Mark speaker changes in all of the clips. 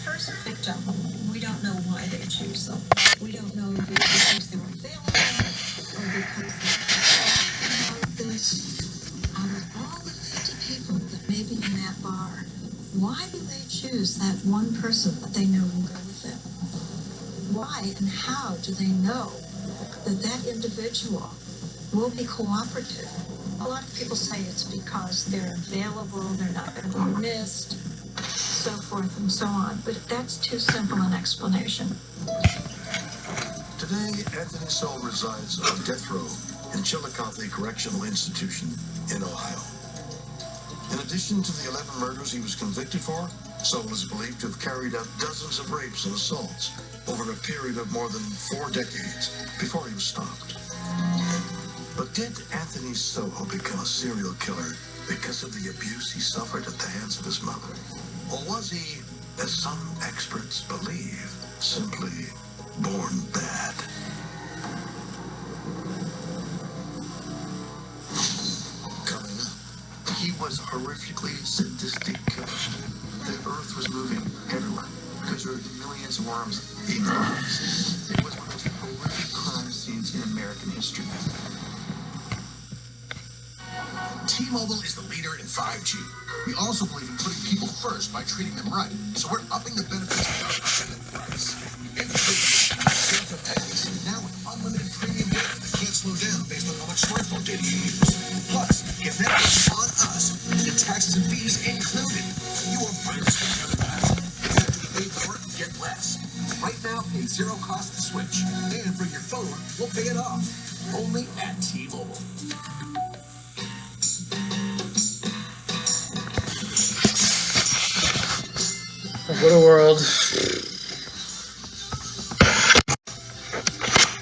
Speaker 1: first victim, we don't know why they choose them. We don't know if it's because they're available or because out of all the 50 people that may be in that bar, why do they choose that one person that they know will go with them? Why and how do they know that that individual will be cooperative? A lot of people say it's because they're available, they're not going to be missed, so forth and so on, but that's too simple an explanation.
Speaker 2: Today, Anthony Soule resides on death row in Chillicothe Correctional Institution in Ohio. In addition to the 11 murders he was convicted for, Soule is believed to have carried out dozens of rapes and assaults over a period of more than 4 decades before he was stopped. But did Anthony Soule become a serial killer because of the abuse he suffered at the hands of his mother? Or was he, as some experts believe, simply born bad? Coming up, he was a horrifically sadistic killer. The earth was moving everywhere because there were millions of worms eating bodies. It was one of the most horrific crime scenes in American history. T-Mobile is the leader in 5G. We also believe in putting people first by treating them right. So we're upping the benefits without a competitive price. Delta packs, now with unlimited premium data that can't slow down based on how much smartphone data you use. Plus, get Netflix on us, and taxes and fees included. You won't find us with the other guys. If you have to pay more, get less. Right now, pay zero cost to switch. And bring your phone, we'll pay it off. Only at T-Mobile.
Speaker 3: What a world.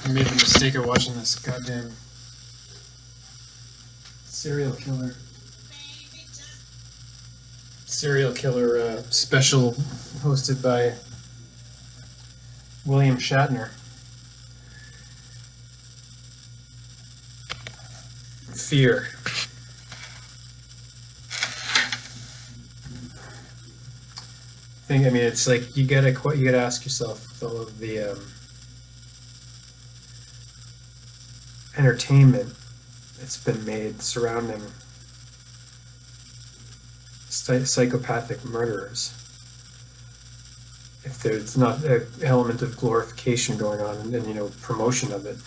Speaker 3: I made the mistake of watching this goddamn serial killer special hosted by William Shatner. Fear. I mean, it's like you gotta ask yourself with all of the entertainment that's been made surrounding psychopathic murderers. If there's not an element of glorification going on and promotion of it,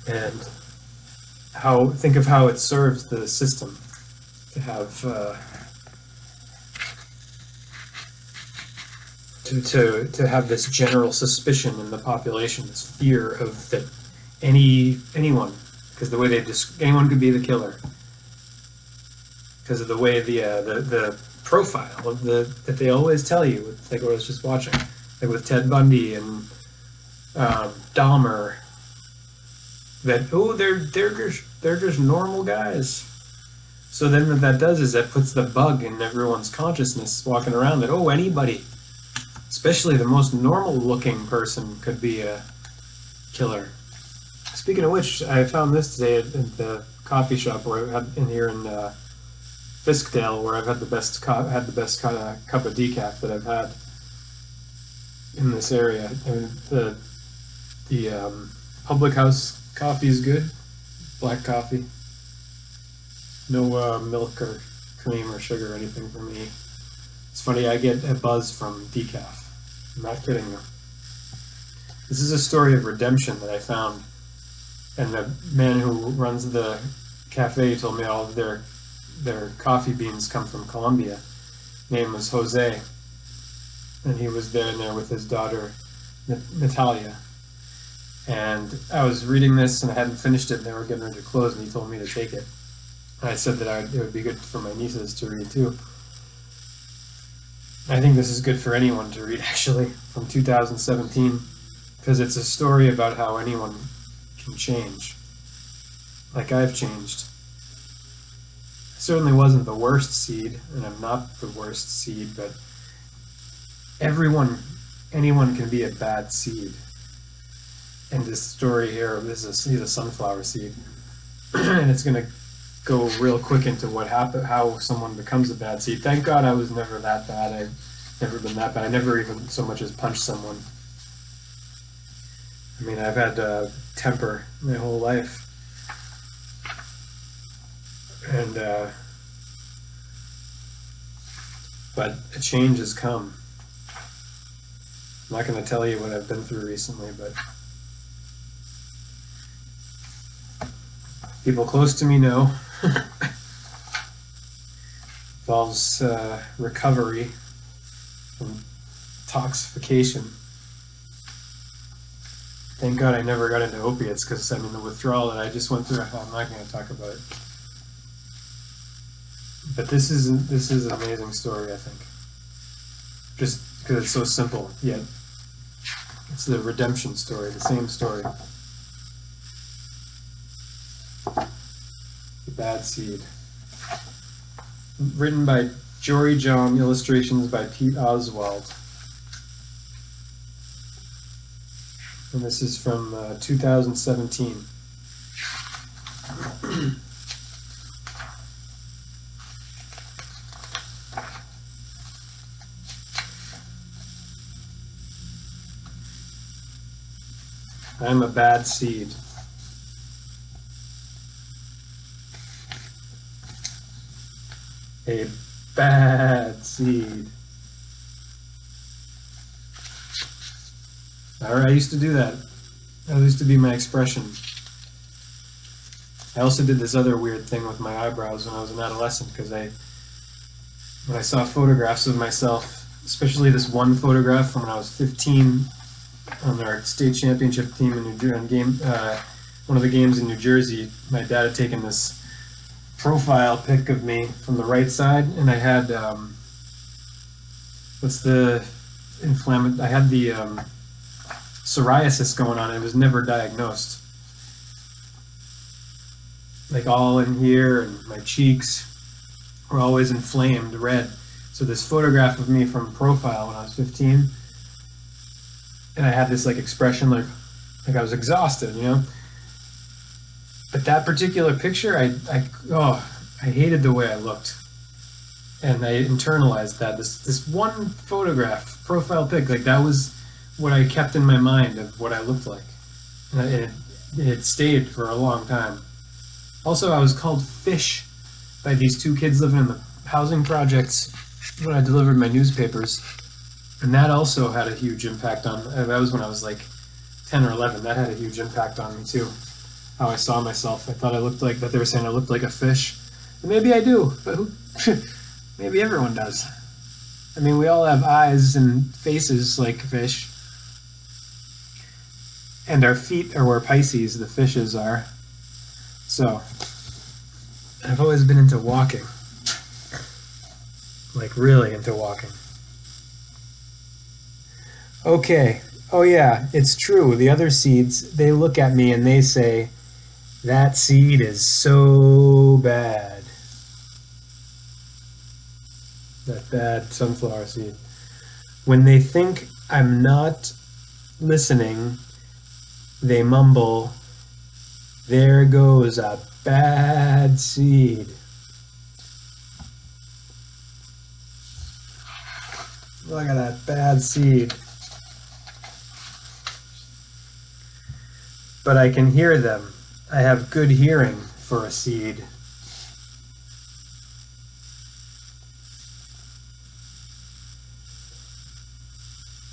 Speaker 3: and think of how it serves the system to have. To have this general suspicion in the population, this fear of that anyone, because the way anyone could be the killer, because of the way the profile of that they always tell you, like what I was just watching, like with Ted Bundy and Dahmer, that they're just normal guys. So then what that does is that puts the bug in everyone's consciousness walking around that anybody, especially the most normal-looking person, could be a killer. Speaking of which, I found this today at the coffee shop where I've had here in Fiskdale, where I've had the best cup of decaf that I've had in this area. I mean, the public house coffee is good, black coffee. No milk or cream or sugar or anything for me. It's funny, I get a buzz from decaf. I'm not kidding though. This is a story of redemption that I found, and the man who runs the cafe told me all of their coffee beans come from Colombia. His name was Jose, and he was there with his daughter Natalia. And I was reading this and I hadn't finished it, and they were getting ready to close, and he told me to take it. And I said that it would be good for my nieces to read too. I think this is good for anyone to read, actually, from 2017, because it's a story about how anyone can change. Like I've changed. I certainly wasn't the worst seed, and I'm not the worst seed, but anyone can be a bad seed. And this story here, he's a sunflower seed, and it's going to go real quick into what happened, how someone becomes a bad seed. Thank God I was never that bad. never been that bad. I never even so much as punched someone. I mean, I've had temper my whole life. And, but a change has come. I'm not going to tell you what I've been through recently, but people close to me know. Involves recovery from toxification. Thank God I never got into opiates, because I mean the withdrawal that I just went through, I'm not going to talk about it. But this is an amazing story, I think. Just because it's so simple, yet it's the redemption story, the same story. The Bad Seed. Written by Jory John, illustrations by Pete Oswald. And this is from 2017. I'm a bad seed. A bad seed. I used to do that. That used to be my expression. I also did this other weird thing with my eyebrows when I was an adolescent, because when I saw photographs of myself, especially this one photograph from when I was 15 on our state championship team in New Jersey, one of the games in New Jersey, my dad had taken this profile pic of me from the right side, and I had I had the psoriasis going on. It was never diagnosed. Like all in here, and my cheeks were always inflamed red. So this photograph of me from profile when I was 15, and I had this like expression like I was exhausted, you know. But that particular picture, I hated the way I looked, and I internalized that. This one photograph, profile pic, like that was what I kept in my mind of what I looked like, and it stayed for a long time. Also, I was called fish by these two kids living in the housing projects when I delivered my newspapers, and that also had a huge impact on. That was when I was like 10 or 11. That had a huge impact on me too. How I saw myself. I thought I looked like that. They were saying I looked like a fish. And maybe I do, but maybe everyone does. I mean, we all have eyes and faces like fish. And our feet are where Pisces, the fishes, are. So, I've always been into walking. Like, really into walking. Okay. Oh, yeah, it's true. The other seeds, they look at me and they say, that seed is so bad. That bad sunflower seed. When they think I'm not listening, they mumble, there goes a bad seed. Look at that bad seed. But I can hear them. I have good hearing for a seed.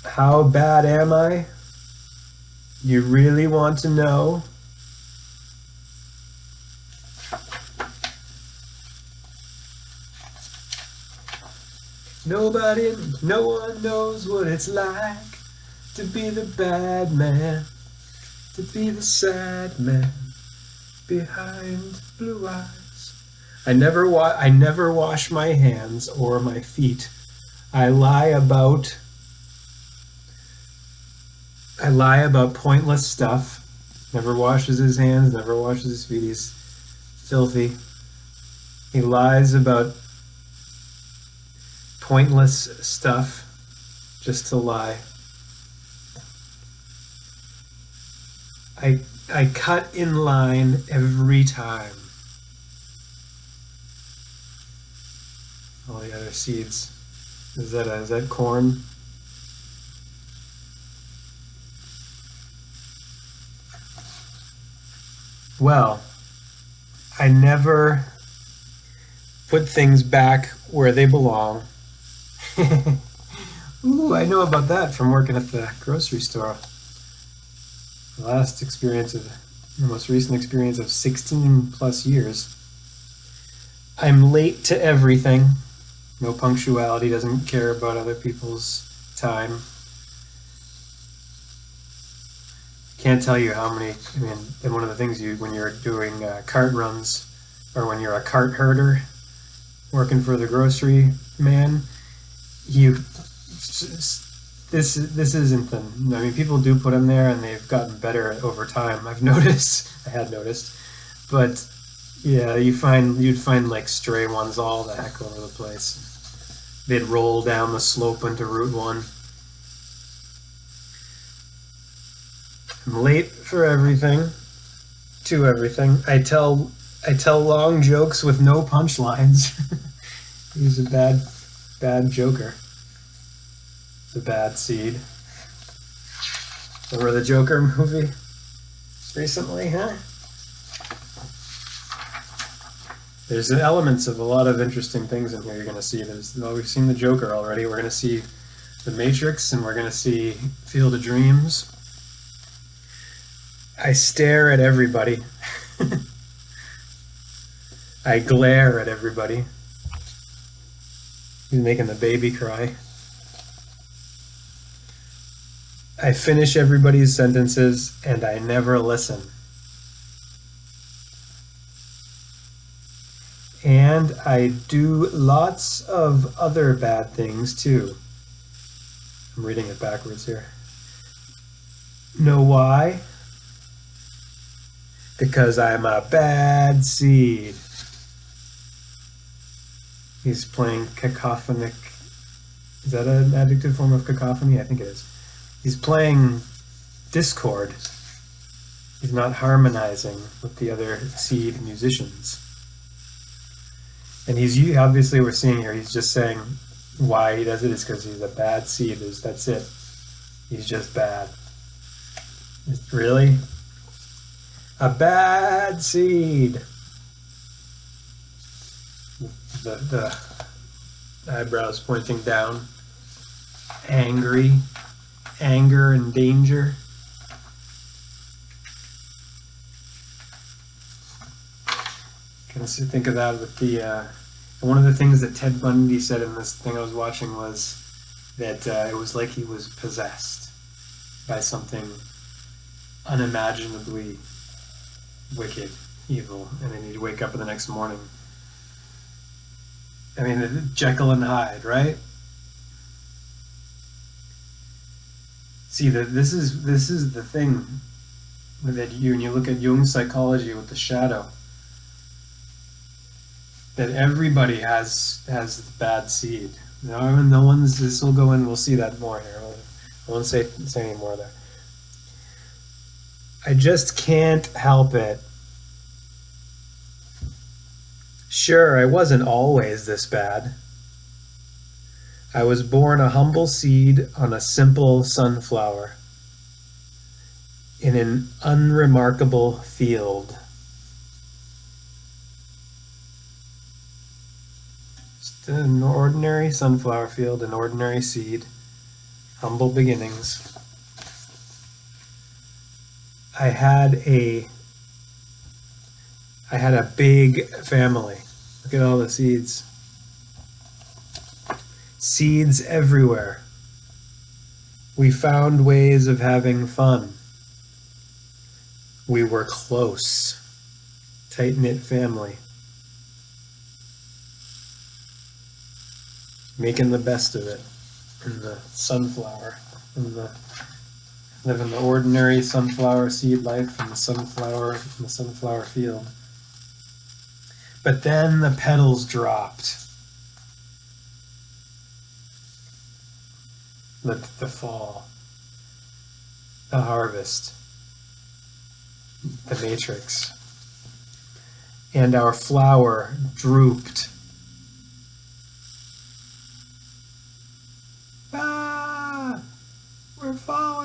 Speaker 3: How bad am I? You really want to know? No one knows what it's like to be the bad man, to be the sad man behind blue eyes. I never wash my hands or my feet. I lie about pointless stuff. Never washes his hands, never washes his feet. He's filthy. He lies about pointless stuff just to lie. I cut in line every time. All the other seeds Is that corn? Well, I never put things back where they belong. Ooh, I know about that from working at the grocery store. The most recent experience of 16 plus years. I'm late to everything. No punctuality, doesn't care about other people's time. Can't tell you how many, and one of the things when you're doing cart runs, or when you're a cart herder working for the grocery man, this isn't people do put them there and they've gotten better over time. I had noticed, but yeah, you'd find like stray ones all the heck over the place. They'd roll down the slope into Route 1. I'm late for everything, to everything. I tell long jokes with no punchlines. He's a bad joker. The bad seed. Remember the Joker movie recently, huh? There's elements of a lot of interesting things in here you're going to see. We've seen the Joker already. We're going to see The Matrix, and we're going to see Field of Dreams. I stare at everybody. I glare at everybody. He's making the baby cry. I finish everybody's sentences, and I never listen. And I do lots of other bad things, too. I'm reading it backwards here. Know why? Because I'm a bad seed. He's playing cacophonic. Is that an adjective form of cacophony? I think it is. He's playing discord. He's not harmonizing with the other seed musicians. And obviously we're seeing here, he's just saying why he does it is because he's a bad seed. That's it. He's just bad. Really? A bad seed. The eyebrows pointing down. Angry. Anger and danger. Can I think of that with the one of the things that Ted Bundy said in this thing I was watching was that it was like he was possessed by something unimaginably wicked, evil, and then he'd wake up the next morning. Jekyll and Hyde, right? See, this is the thing that when you look at Jung's psychology with the shadow, that everybody has the bad seed. No one's. This will go in. We'll see that more here. I won't say any more there. I just can't help it. Sure, I wasn't always this bad. I was born a humble seed on a simple sunflower in an unremarkable field. Just an ordinary sunflower field, an ordinary seed, humble beginnings. I had a big family. Look at all the seeds. Seeds everywhere. We found ways of having fun. We were close. Tight-knit family. Making the best of it in the sunflower. Living the ordinary sunflower seed life in the sunflower field. But then the petals dropped. The fall, the harvest, the matrix, and our flower drooped.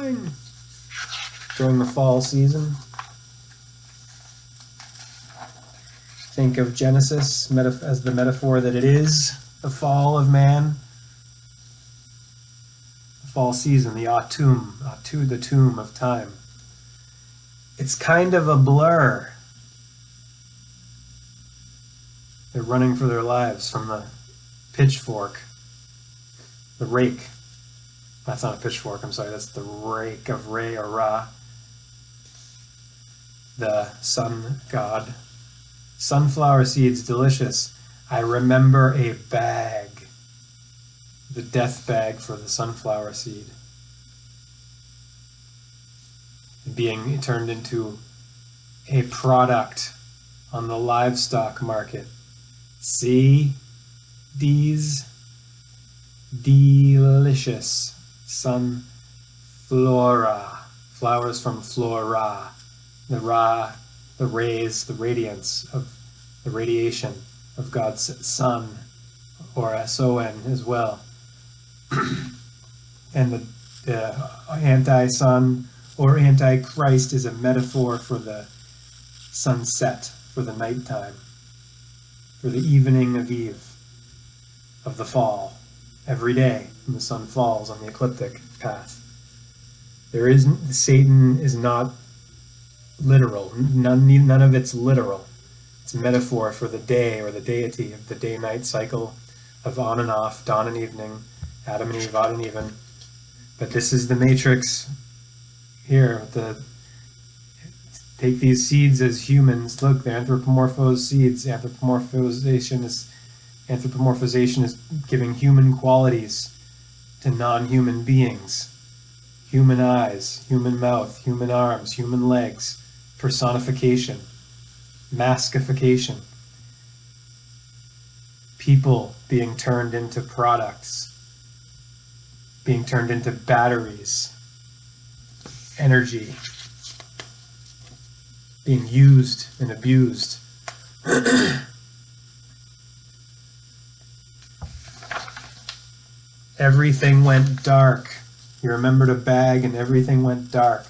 Speaker 3: doing? During the fall season. Think of Genesis as the metaphor that it is, the fall of man. The fall season, the autumn, the tomb of time. It's kind of a blur. They're running for their lives from the pitchfork, the rake. That's not a pitchfork, I'm sorry, that's the rake of Re or Ra, the sun god. Sunflower seeds, delicious. I remember a bag, the death bag for the sunflower seed, being turned into a product on the livestock market. See these delicious sunflora, flowers from flora, the ra, the rays, the radiance of the radiation of God's sun, or S-O-N as well. And the anti-sun or anti-Christ is a metaphor for the sunset, for the nighttime, for the evening of eve, of the fall, every day when the sun falls on the ecliptic path. Satan is not literal. None of it's literal. It's a metaphor for the day or the deity of the day-night cycle of on and off, dawn and evening, Adam and Eve, odd and even. But this is the matrix here. Take these seeds as humans. Look, they're anthropomorphosed seeds. Anthropomorphization is giving human qualities to non-human beings. Human eyes, human mouth, human arms, human legs. Personification. Maskification. People being turned into products. Being turned into batteries. Energy. Being used and abused. Everything went dark. You remembered a bag and everything went dark.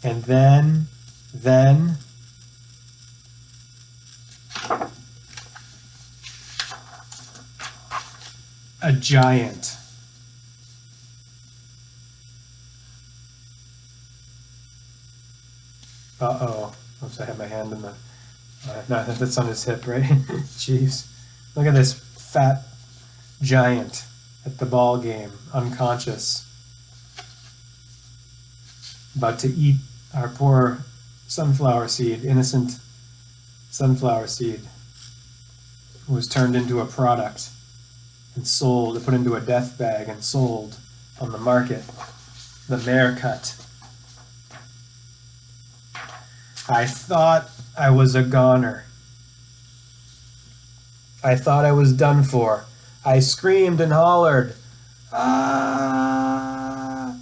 Speaker 3: And then a giant. Uh-oh. Oops, I had my hand in the... no, that's on his hip, right? Jeez. Look at this fat giant at the ball game, unconscious. About to eat our poor sunflower seed, innocent sunflower seed, who was turned into a product and sold, put into a death bag and sold on the market. The mare cut. I thought I was a goner. I thought I was done for. I screamed and hollered. Ah!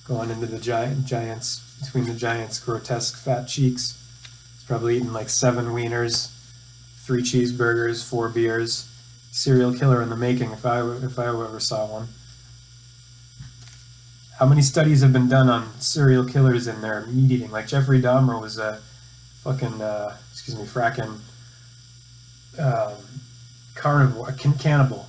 Speaker 3: Going into the giants, between the giants' grotesque fat cheeks. He's probably eaten like 7 wieners, 3 cheeseburgers, 4 beers. Serial killer in the making, if I ever saw one. How many studies have been done on serial killers and their meat eating? Like Jeffrey Dahmer was a fucking, fracking carnivore, cannibal.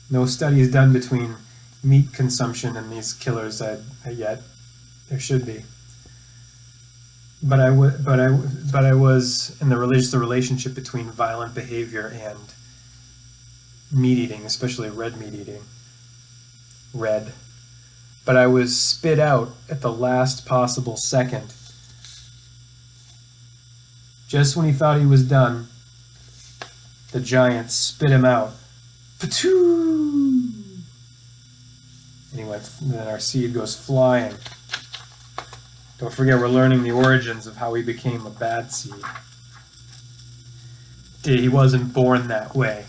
Speaker 3: No study is done between meat consumption and these killers yet. There should be. But I was in the relationship between violent behavior and meat eating, especially red meat eating. Red. But I was spit out at the last possible second. Just when he thought he was done, the giant spit him out. Patoo! And then our seed goes flying. Don't forget, we're learning the origins of how he became a bad seed. He wasn't born that way.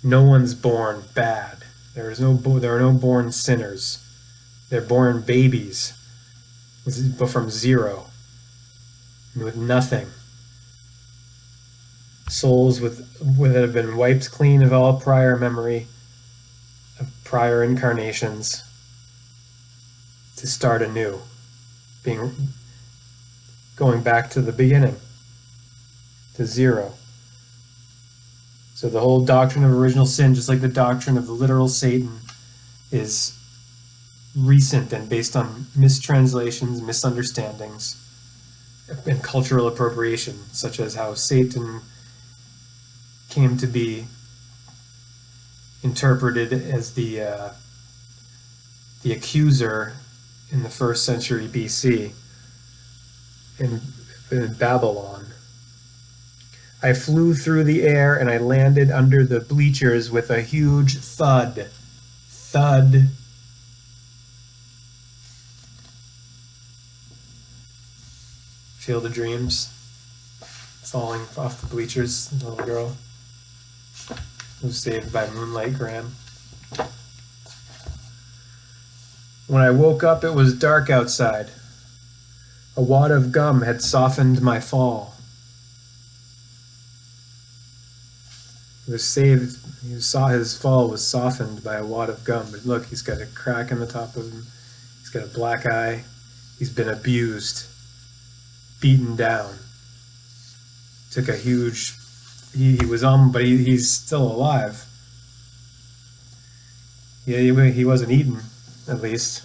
Speaker 3: No one's born bad. There are no born sinners. They're born babies, but from zero, with nothing. souls that have been wiped clean of all prior memory of prior incarnations to start anew, going back to the beginning, to zero. So the whole doctrine of original sin, just like the doctrine of the literal Satan, is recent and based on mistranslations, misunderstandings, and cultural appropriation, such as how Satan came to be interpreted as the accuser in the 1st century BC in Babylon. I flew through the air and I landed under the bleachers with a huge thud. Thud. Field of Dreams, falling off the bleachers, the little girl who was saved by Moonlight Graham. When I woke up, it was dark outside. A wad of gum had softened my fall. He was saved. He saw his fall was softened by a wad of gum. But look, he's got a crack in the top of him. He's got a black eye. He's been abused, beaten down. Took a huge. He was but he's still alive. Yeah, he wasn't eaten, at least.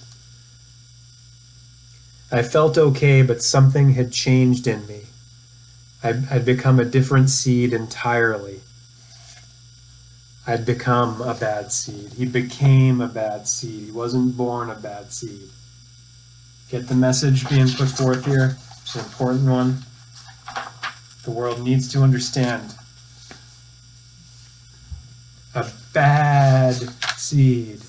Speaker 3: I felt okay, but something had changed in me. I'd become a different seed entirely. I'd become a bad seed. He became a bad seed. He wasn't born a bad seed. Get the message being put forth here? It's an important one. The world needs to understand. A bad seed.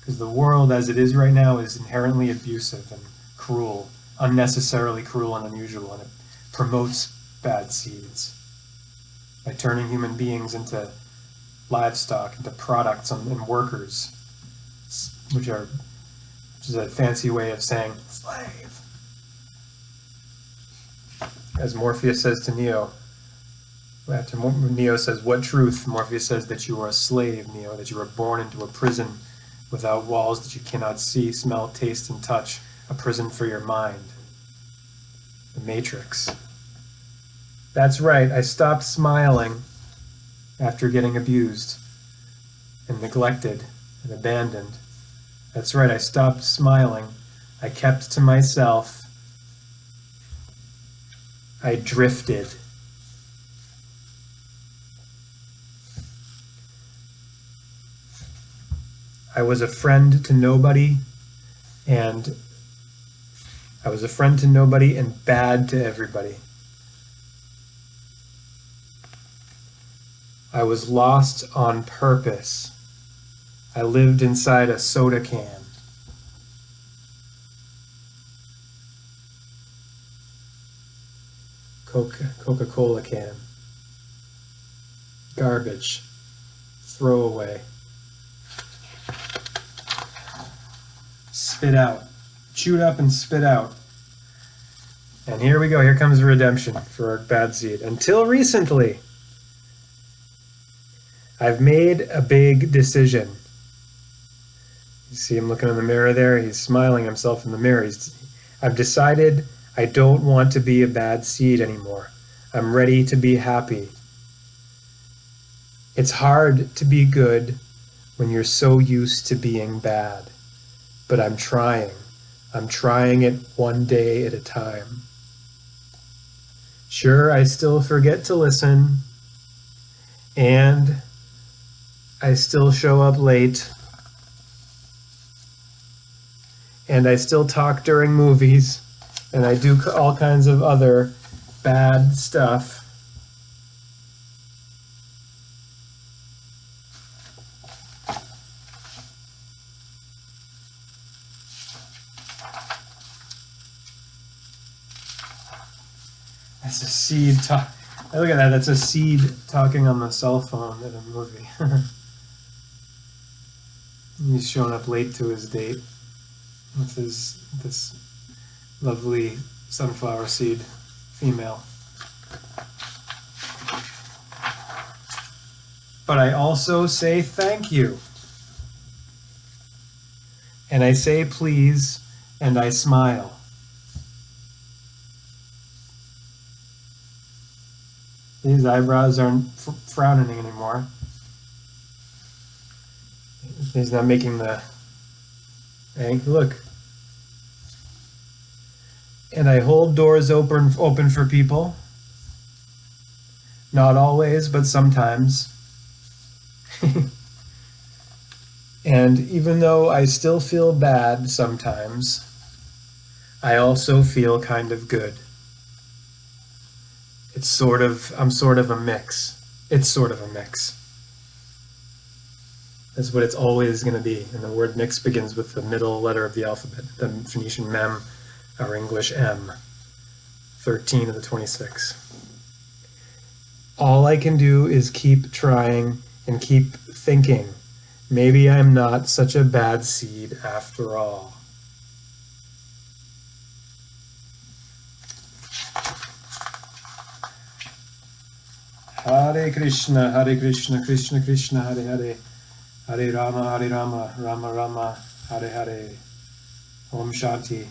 Speaker 3: Because the world as it is right now is inherently abusive and cruel, unnecessarily cruel and unusual, and it promotes bad seeds by turning human beings into livestock, into products and workers, which is a fancy way of saying slave. As Morpheus says to Neo, after Neo says, "What truth?" Morpheus says that you are a slave, Neo, that you were born into a prison without walls that you cannot see, smell, taste, and touch, a prison for your mind. The Matrix. That's right, I stopped smiling after getting abused and neglected and abandoned. That's right, I stopped smiling. I kept to myself. I drifted. I was a friend to nobody, and bad to everybody. I was lost on purpose. I lived inside a soda can. Coca-Cola can. Garbage. Throwaway. Spit out. Chewed up and spit out. And here we go. Here comes redemption for our bad seed. Until recently, I've made a big decision. You see him looking in the mirror there? He's smiling himself in the mirror. I've decided I don't want to be a bad seed anymore. I'm ready to be happy. It's hard to be good when you're so used to being bad. But I'm trying. I'm trying it one day at a time. Sure, I still forget to listen. And I still show up late. And I still talk during movies. And I do all kinds of other bad stuff. That's a seed talk. Look at that. That's a seed talking on the cell phone in a movie. He's showing up late to his date with this lovely sunflower seed female. but I also say thank you. And I say please, and I smile. These eyebrows aren't frowning anymore. He's not making the... Hey, look. And I hold doors open for people. Not always, but sometimes. And even though I still feel bad sometimes, I also feel kind of good. I'm sort of a mix. It's sort of a mix. That's what it's always going to be. And the word mix begins with the middle letter of the alphabet, the Phoenician mem, our English M, 13 of the 26. All I can do is keep trying and keep thinking. Maybe I'm not such a bad seed after all. Hare Krishna, Krishna Krishna, Hare Hare, Hare Rama, Rama Rama, Hare Hare. Om Shanti.